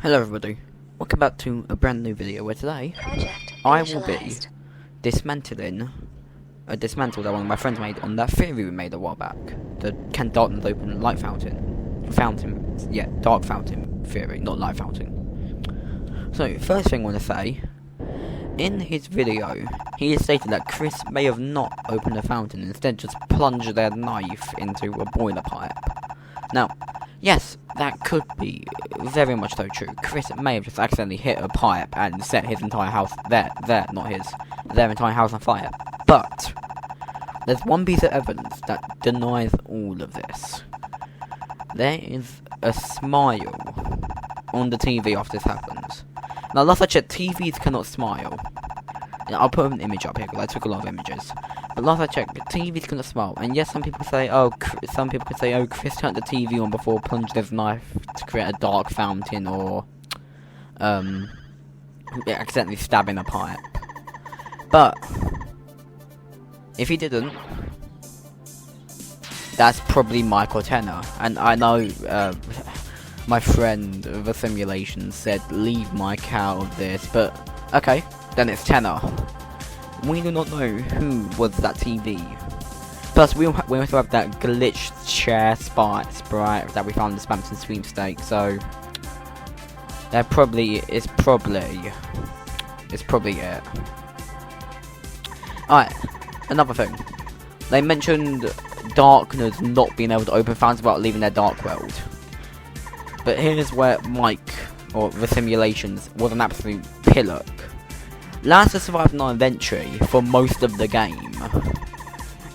Hello everybody, welcome back to a brand new video where today I will be dismantling a dismantle that one of my friends made on that theory we made a while back. The can darkness open light fountain. Dark fountain theory, not light fountain. So, first thing I want to say, in his video, he has stated that Chris may have not opened the fountain, instead just plunged their knife into a boiler pipe. Now, yes, that could be very much so true. Chris may have just accidentally hit a pipe and set his entire house, their entire house on fire. But, there's one piece of evidence that denies all of this. There is a smile on the TV after this happens. Now, last I checked, TVs cannot smile. I'll put an image up here because I took a lot of images. But last I checked, TVs cannot smile. And yes, some people say, oh, Chris turned the TV on before plunged his knife to create a dark fountain, or accidentally stabbing a pipe. But if he didn't, that's probably Michael Tenor. And I know my friend the simulation said leave Mike out of this, but okay, then it's Tenor. We do not know who was that TV. Plus, we also have that glitched chair sprite that we found in the Spamton sweepstakes, so that it's probably it. Alright, another thing. They mentioned darkners not being able to open fountains without leaving their dark world. But here's where Mike, or the simulations, was an absolute pillock. Lancer survived an inventory for most of the game.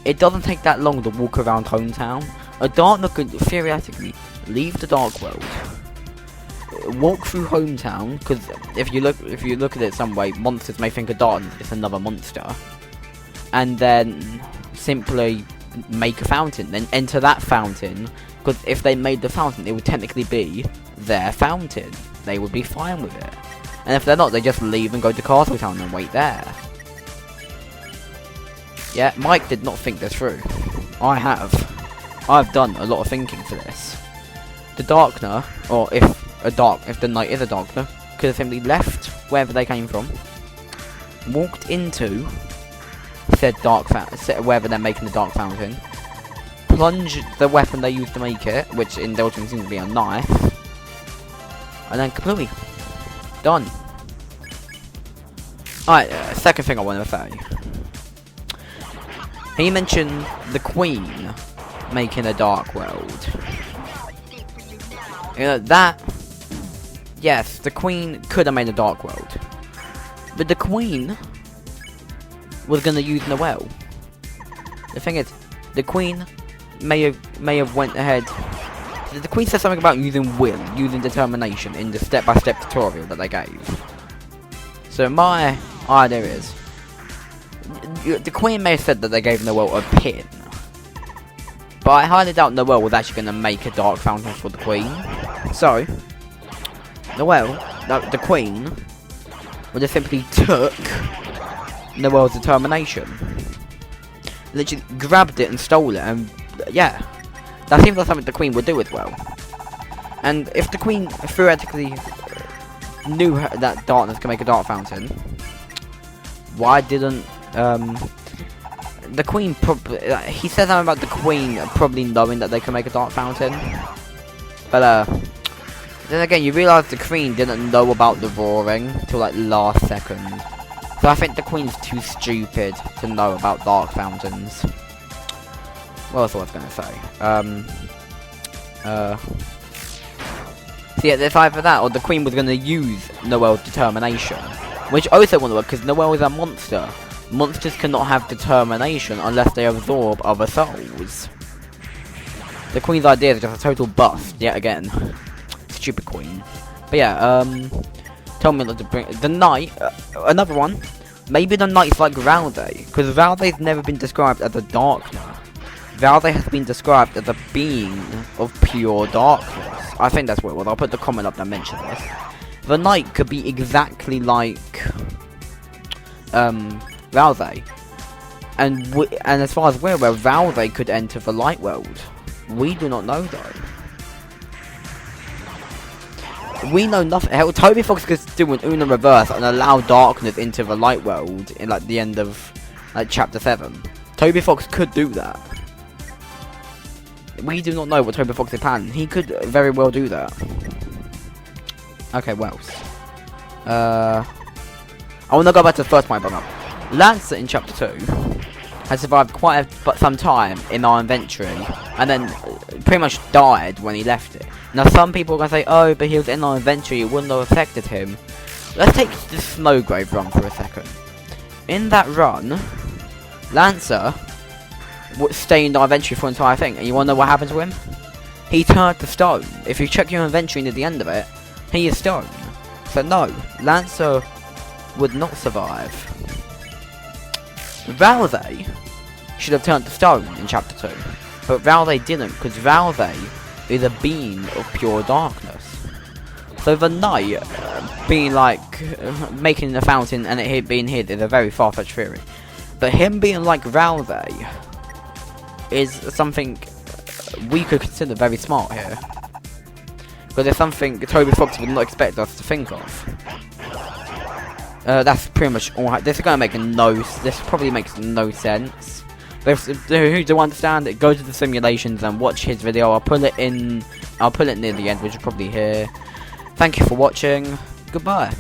It doesn't take that long to walk around hometown. A darkner could theoretically leave the dark world, walk through hometown, because if you look at it some way, monsters may think a darkness is another monster, and then simply make a fountain, then enter that fountain, because if they made the fountain, it would technically be their fountain. They would be fine with it. And if they're not, they just leave and go to Castletown and wait there. Yeah, Mike did not think this through. I have. I've done a lot of thinking for this. The Darkner, or if the Knight is a Darkner, could have simply left wherever they came from, walked into said wherever they're making the Dark Fountain, plunged the weapon they used to make it, which in deltarune seems to be a knife, and then completely done. Alright, second thing I want to say. He mentioned the Queen making a dark world. You know, that... Yes, the Queen could have made a dark world. But the Queen was going to use Noelle. The thing is, the Queen may have went ahead. The Queen said something about using will, using determination in the step-by-step tutorial that they gave. So my idea is, the Queen may have said that they gave Noelle a pin, but I highly doubt Noelle was actually going to make a dark fountain for the Queen. So, the Queen, would have simply took Noelle's determination, literally grabbed it and stole it, and yeah. That seems like something the Queen would do as well. And if the Queen theoretically knew that darkness can make a dark fountain, why didn't the Queen probably... he said something about the Queen probably knowing that they can make a dark fountain. But then again, you realise the Queen didn't know about the roaring till like last second. So I think the Queen's too stupid to know about dark fountains. What else was I going to say? So yeah, it's either that or the Queen was going to use Noelle's determination, which also wouldn't work because Noelle is a monster. Monsters cannot have determination unless they absorb other souls. The Queen's idea is just a total bust yet again. Stupid Queen. But yeah, tell me not to bring the Knight. Another one. Maybe the Knight's like Valde, because Valde's never been described as a Darkner. Valde has been described as a being of pure darkness. I think that's what it was. I'll put the comment up that mentions this. The Knight could be exactly like Valde. And as far as we're aware, Valde could enter the light world. We do not know though. We know nothing. Hell, Toby Fox could do an Uno reverse and allow darkness into the light world in like the end of like chapter 7. Toby Fox could do that. We do not know what Toby Fox is planning. He could very well do that. Okay, what else? I want to go back to the first point I brought up. Lancer in chapter 2 has survived quite some time in our inventory, and then pretty much died when he left it. Now some people are going to say, oh, but he was in our inventory, it wouldn't have affected him. Let's take the Snowgrave run for a second. In that run, Lancer would stay in our inventory for the entire thing, and you want to know what happened to him? He turned to stone. If you check your inventory near the end of it, he is stone. So no, Lancer would not survive. Valve should have turned to stone in chapter 2, but Valve didn't, because Valve is a being of pure darkness. So the knight being like making a fountain and it being hid is a very far-fetched theory, but him being like Valve is something we could consider very smart here, because it's something Toby Fox would not expect us to think of. That's pretty much all. This is gonna make this probably makes no sense. But who do understand it, go to the simulations and watch his video. I'll put it near the end, which is probably here. Thank you for watching. Goodbye.